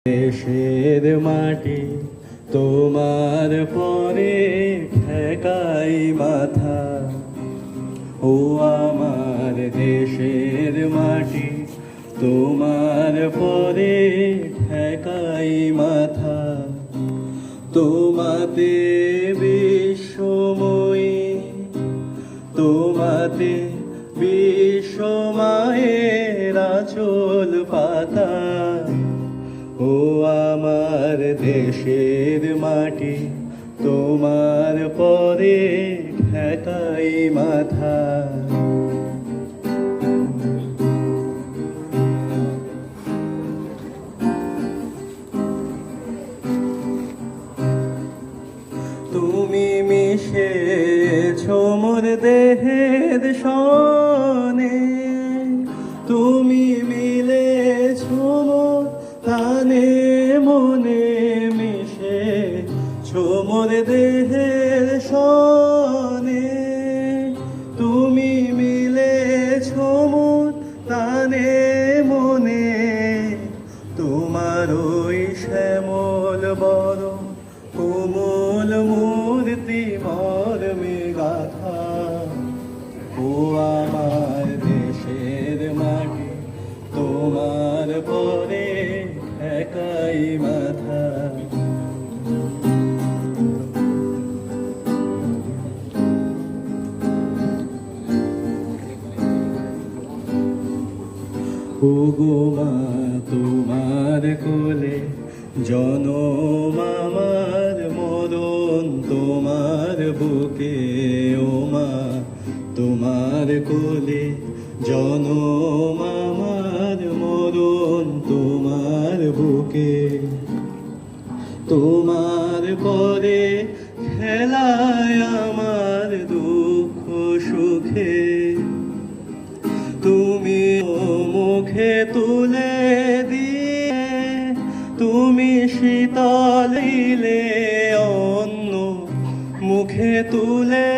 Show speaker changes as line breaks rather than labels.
দেশের মাটি তোমার পরে ঠেকাই মাথা। ও আমার দেশের মাটি তোমার পরে ঠেকাই মাথা। তোমাতে বিশ্বময়ী, তোমাতে বিশ্বমায়ের আঁচল পাতা। ও আমার দেশের মাটি তোমার পরে ঠেকাই মাথা। তুমি মিশেছো মোর দেহের সনে, তুমি মিলেছো মোর প্রাণে মনে, মিশেছো মোর দেহের সনে। তুমি মিলেছো মোর প্রাণে মনে, তোমার ওই শ্যামল বরণ কোমল মূর্তি মর্মে গাথা। ও আমার দেশের মাটি তোমার পরে ঠেকাই মাথা। ও গো মা তোমার কোলে জনম আমার, মরণ তোমার বুকে। ও মা তোমার কোলে জনম আমার, মরণ তোমার বুকে। তোমার পরে খেলায় আমার দুঃখ সুখে, তুমি মুখে তুলে দিয়ে, তুমি শীতল দিলে অন্য মুখে তুলে